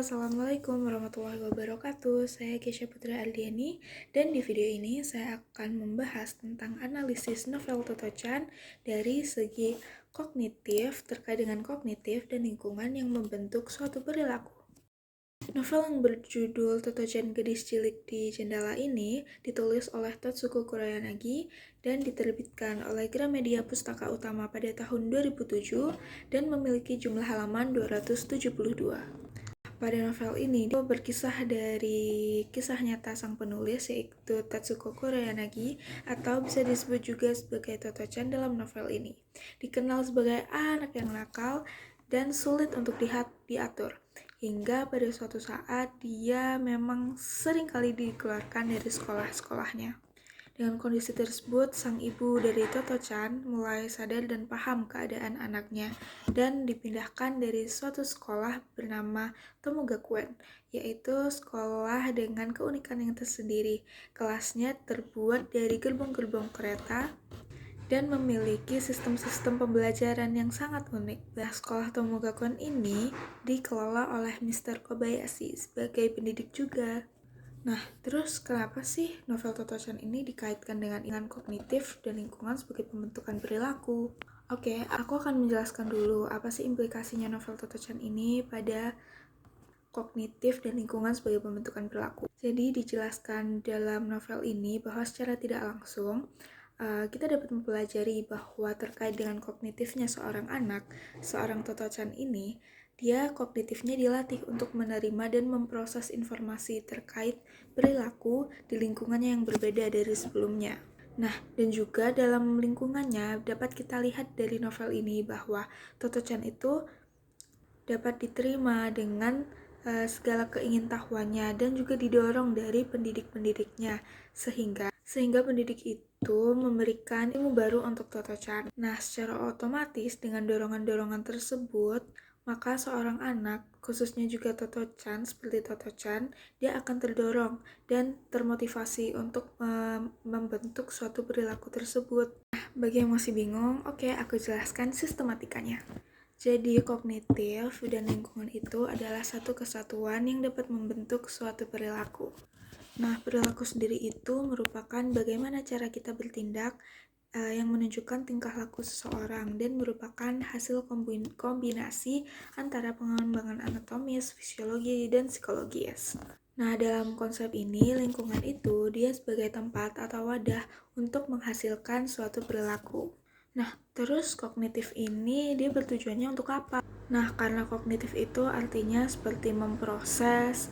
Assalamualaikum warahmatullahi wabarakatuh. Saya Kesha Putri Aldiani dan di video ini saya akan membahas tentang analisis novel Toto Chan dari segi kognitif terkait dengan kognitif dan lingkungan yang membentuk suatu perilaku. Novel yang berjudul Toto Chan Gadis Cilik di Jendela ini ditulis oleh Tatsuko Kuroyanagi dan diterbitkan oleh Gramedia Pustaka Utama pada tahun 2007 dan memiliki jumlah halaman 272. Pada novel ini, dia berkisah dari kisah nyata sang penulis, yaitu Tatsuko Kuroyanagi, atau bisa disebut juga sebagai Toto Chan dalam novel ini. Dikenal sebagai anak yang nakal dan sulit untuk diatur, hingga pada suatu saat dia memang sering kali dikeluarkan dari sekolah-sekolahnya. Dengan kondisi tersebut, sang ibu dari Toto Chan mulai sadar dan paham keadaan anaknya dan dipindahkan dari suatu sekolah bernama Tomogakuen, yaitu sekolah dengan keunikan yang tersendiri. Kelasnya terbuat dari gerbong-gerbong kereta dan memiliki sistem-sistem pembelajaran yang sangat unik. Nah, sekolah Tomogakuen ini dikelola oleh Mr. Kobayashi sebagai pendidik juga. Nah, terus kenapa sih novel Toto Chan ini dikaitkan dengan kognitif dan lingkungan sebagai pembentukan perilaku? Oke, aku akan menjelaskan dulu apa sih implikasinya novel Toto Chan ini pada kognitif dan lingkungan sebagai pembentukan perilaku. Jadi dijelaskan dalam novel ini bahwa secara tidak langsung kita dapat mempelajari bahwa terkait dengan kognitifnya seorang anak, seorang Toto Chan ini, dia kognitifnya dilatih untuk menerima dan memproses informasi terkait perilaku di lingkungannya yang berbeda dari sebelumnya. Nah, dan juga dalam lingkungannya dapat kita lihat dari novel ini bahwa Toto Chan itu dapat diterima dengan segala keingintahuannya dan juga didorong dari pendidik-pendidiknya sehingga pendidik itu memberikan ilmu baru untuk Toto Chan. Nah, secara otomatis dengan dorongan-dorongan tersebut, maka seorang anak, khususnya juga Toto Chan, seperti Toto Chan, dia akan terdorong dan termotivasi untuk membentuk suatu perilaku tersebut. Nah, bagi yang masih bingung, oke, aku jelaskan sistematikanya. Jadi, kognitif dan lingkungan itu adalah satu kesatuan yang dapat membentuk suatu perilaku. Nah, perilaku sendiri itu merupakan bagaimana cara kita bertindak yang menunjukkan tingkah laku seseorang dan merupakan hasil kombinasi antara pengembangan anatomis, fisiologi, dan psikologis. Nah, dalam konsep ini, lingkungan itu dia sebagai tempat atau wadah untuk menghasilkan suatu perilaku. Nah, terus kognitif ini dia bertujuannya untuk apa? Nah, karena kognitif itu artinya seperti memproses,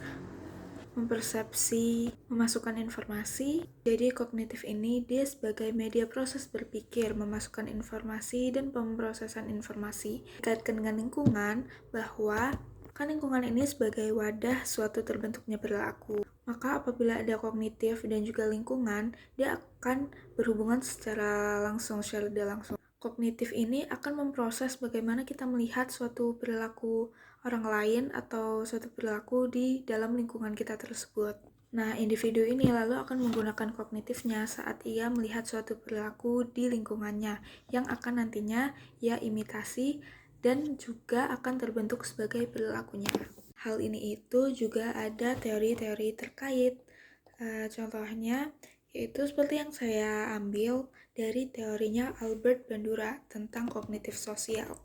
mempersepsi, memasukkan informasi. Jadi kognitif ini dia sebagai media proses berpikir, memasukkan informasi dan pemrosesan informasi. Dikaitkan dengan lingkungan, bahwa kan lingkungan ini sebagai wadah suatu terbentuknya perilaku. Maka apabila ada kognitif dan juga lingkungan, dia akan berhubungan secara tidak langsung. Kognitif ini akan memproses bagaimana kita melihat suatu perilaku orang lain atau suatu perilaku di dalam lingkungan kita tersebut. Nah, individu ini lalu akan menggunakan kognitifnya saat ia melihat suatu perilaku di lingkungannya yang akan nantinya ia imitasi dan juga akan terbentuk sebagai perilakunya. Hal ini itu juga ada teori-teori terkait. Contohnya yaitu seperti yang saya ambil dari teorinya Albert Bandura tentang kognitif sosial.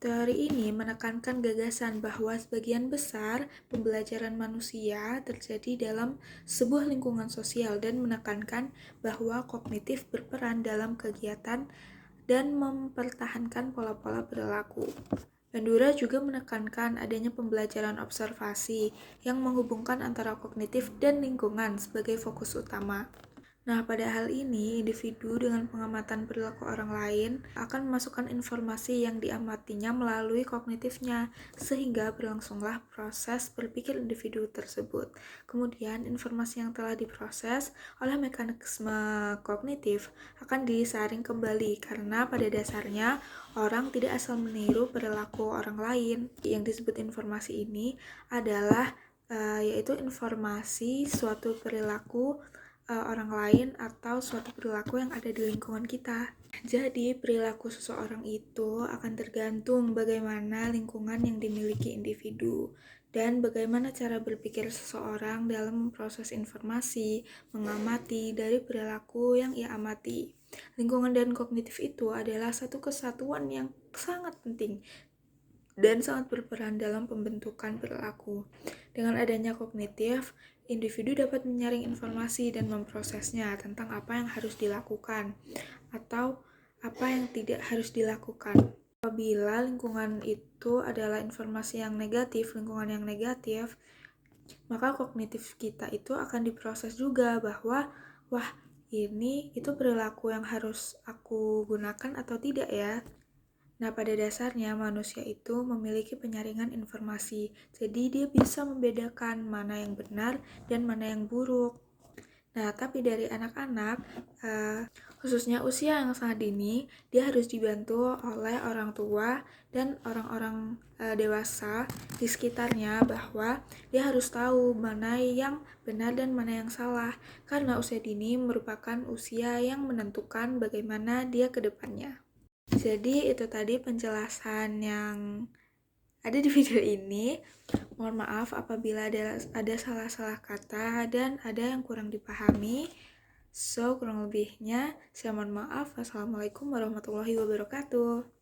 Teori ini menekankan gagasan bahwa sebagian besar pembelajaran manusia terjadi dalam sebuah lingkungan sosial dan menekankan bahwa kognitif berperan dalam kegiatan dan mempertahankan pola-pola perilaku. Bandura juga menekankan adanya pembelajaran observasi yang menghubungkan antara kognitif dan lingkungan sebagai fokus utama. Nah, pada hal ini, individu dengan pengamatan perilaku orang lain akan memasukkan informasi yang diamatinya melalui kognitifnya, sehingga berlangsunglah proses berpikir individu tersebut. Kemudian, informasi yang telah diproses oleh mekanisme kognitif akan disaring kembali, karena pada dasarnya orang tidak asal meniru perilaku orang lain. Yang disebut informasi ini adalah yaitu informasi suatu perilaku orang lain atau suatu perilaku yang ada di lingkungan kita. Jadi, perilaku seseorang itu akan tergantung bagaimana lingkungan yang dimiliki individu. dan bagaimana cara berpikir seseorang dalam memproses informasi, mengamati dari perilaku yang ia amati. Lingkungan dan kognitif itu adalah satu kesatuan yang sangat penting dan sangat berperan dalam pembentukan perilaku. Dengan adanya kognitif, individu dapat menyaring informasi dan memprosesnya tentang apa yang harus dilakukan atau apa yang tidak harus dilakukan. Apabila lingkungan itu adalah informasi yang negatif, lingkungan yang negatif, maka kognitif kita itu akan diproses juga bahwa, wah, ini itu perilaku yang harus aku gunakan atau tidak ya. Nah, pada dasarnya manusia itu memiliki penyaringan informasi, jadi dia bisa membedakan mana yang benar dan mana yang buruk. Nah, tapi dari anak-anak, khususnya usia yang sangat dini, dia harus dibantu oleh orang tua dan orang-orang dewasa di sekitarnya bahwa dia harus tahu mana yang benar dan mana yang salah, karena usia dini merupakan usia yang menentukan bagaimana dia ke depannya. Jadi itu tadi penjelasan yang ada di video ini. Mohon maaf apabila ada salah-salah kata dan ada yang kurang dipahami. So, kurang lebihnya saya mohon maaf. Wassalamualaikum warahmatullahi wabarakatuh.